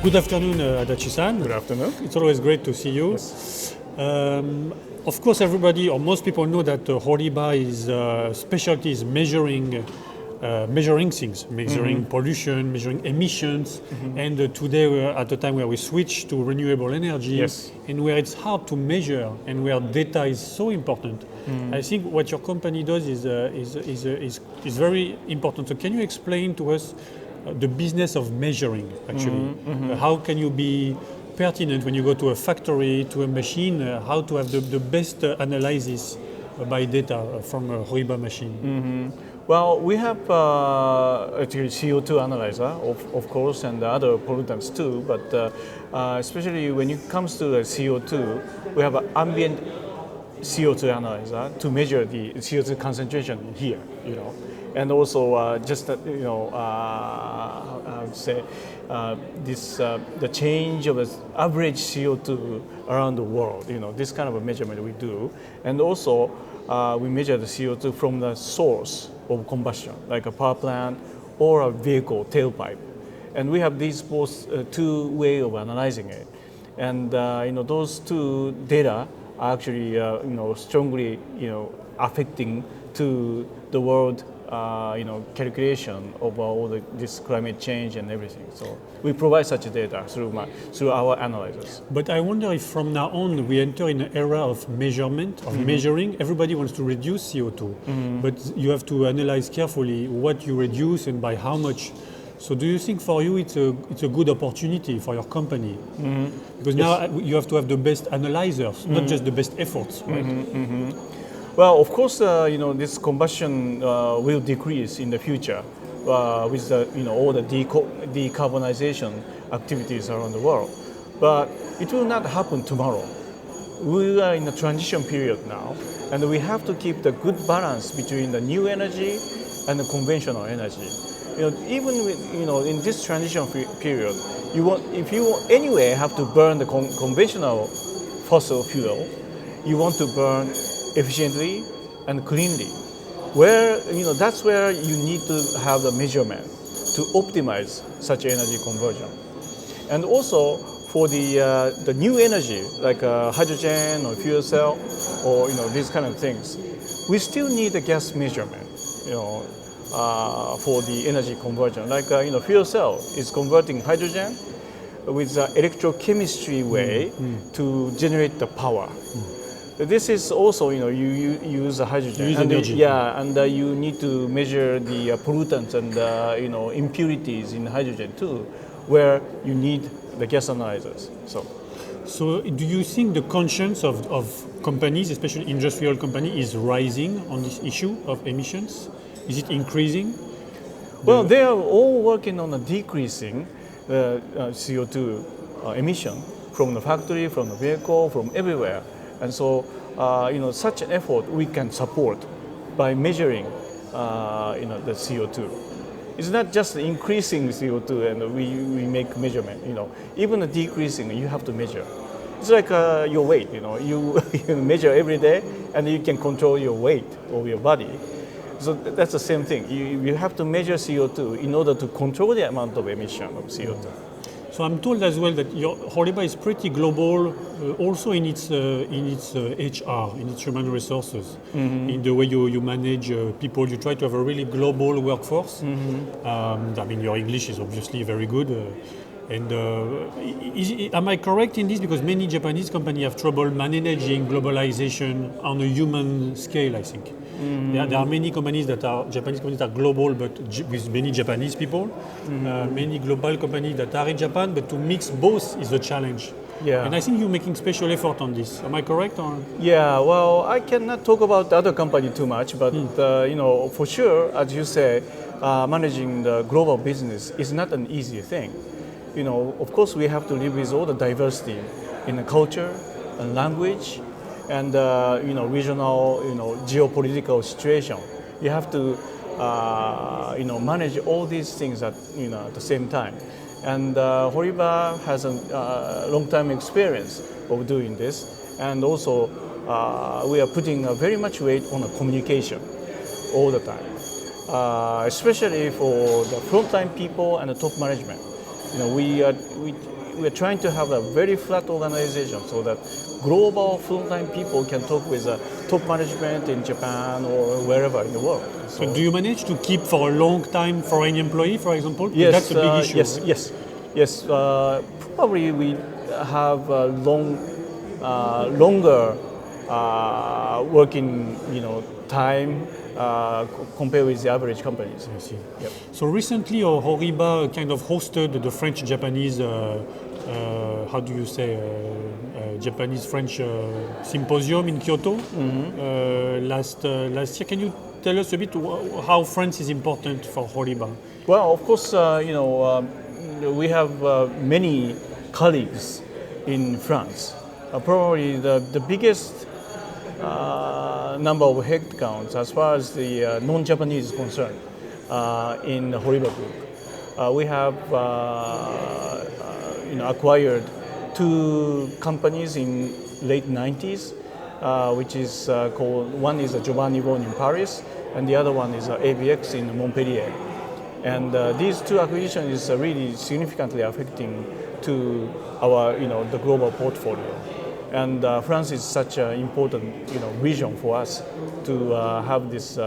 Good afternoon, Adachi-san. Good afternoon. It's always great to see you. Yes. Of course, everybody or most people know that HORIBA is specialty is measuring things, measuring pollution, measuring emissions. And today we're at a time where we switch to renewable energy, Yes. and where it's hard to measure and where data is so important. I think what your company does is very important. So can you explain to us the business of measuring, actually? How can you be pertinent when you go to a factory, to a machine, how to have the best analysis by data from a HORIBA machine? Well, we have actually CO2 analyzer, of course, and other pollutants too. But especially when it comes to the CO2, we have an ambient CO2 analyzer to measure the CO2 concentration here, and also the change of the average CO2 around the world. This kind of a measurement we do, and also we measure the CO2 from the source of combustion, like a power plant or a vehicle tailpipe, and we have these both two ways of analyzing it, and those two data are actually strongly affecting to the world calculation of all this climate change and everything. So we provide such data through our analyzers. But I wonder if from now on we enter in an era of measurement, of measuring. Everybody wants to reduce CO2, but you have to analyze carefully what you reduce and by how much. So do you think for you it's a good opportunity for your company? Because now you have to have the best analyzers, not just the best efforts, right? Well, of course, this combustion will decrease in the future with all the decarbonization activities around the world. But it will not happen tomorrow. We are in a transition period now, and we have to keep the good balance between the new energy and the conventional energy. Even with, in this transition period, if you anyway have to burn the conventional fossil fuel, you want to burn efficiently and cleanly. That's where you need to have the measurement to optimize such energy conversion. And also for the new energy like hydrogen or fuel cell or these kind of things, we still need a gas measurement. For the energy conversion, like fuel cell is converting hydrogen with the electrochemistry way to generate the power. This is also, you use the hydrogen. You use energy. And you need to measure the pollutants and impurities in hydrogen too, where you need the gas analyzers. So do you think the conscience of companies, especially industrial companies, is rising on this issue of emissions? Is it increasing? Well, they are all working on decreasing CO2 emission from the factory, from the vehicle, from everywhere. And so, such an effort we can support by measuring, the CO2. It's not just increasing CO2 and we make measurement. Even the decreasing, you have to measure. It's like your weight. You measure every day, and you can control your weight of your body. So that's the same thing. You have to measure CO2 in order to control the amount of emission of CO2. So I'm told as well that your HORIBA is pretty global, also in its HR, in its human resources, in the way you manage people. You try to have a really global workforce. Your English is obviously very good. Am I correct in this? Because many Japanese companies have trouble managing globalization on a human scale, I think. There are many Japanese companies that are global, but with many Japanese people. Many global companies that are in Japan, but to mix both is a challenge. Yeah. And I think you're making special effort on this. Am I correct? Or? Yeah, well, I cannot talk about the other company too much, but for sure, as you say, managing the global business is not an easy thing. Of course, we have to live with all the diversity in the culture and language and regional, geopolitical situation. You have to, manage all these things at the same time. And HORIBA has a long-time experience of doing this, and also we are putting very much weight on the communication all the time, especially for the frontline people and the top management. we are trying to have a very flat organization so that global full-time people can talk with top management in Japan or wherever in the world. So do you manage to keep for a long time foreign employee, for example? Yes, That's a big issue. Yes. Probably we have longer working, time compared with the average companies. I see. Yep. So recently, HORIBA kind of hosted the French-Japanese, how do you say, Japanese-French symposium in Kyoto last year. Can you tell us a bit how France is important for HORIBA? Well, of course, we have many colleagues in France. Probably the biggest number of headcounts as far as the non-Japanese is concerned in the HORIBA group. We have acquired 2 companies in late 90s, which is called, one is Giovanni Von in Paris, and the other one is ABX in Montpellier. And these 2 acquisitions is really significantly affecting to our, the global portfolio. And France is such an important, region for us to have this,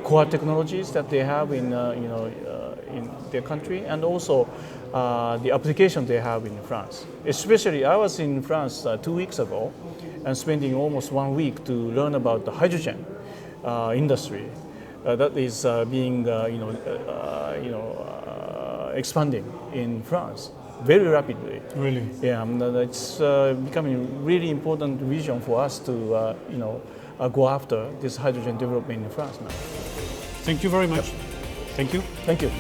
core technologies that they have in their country, and also the application they have in France. Especially, I was in France 2 weeks ago, and spending almost 1 week to learn about the hydrogen industry that is being, expanding in France very rapidly. Really? Yeah, it's becoming really important vision for us to, go after this hydrogen development in France now. Thank you very much. Thank you. Thank you.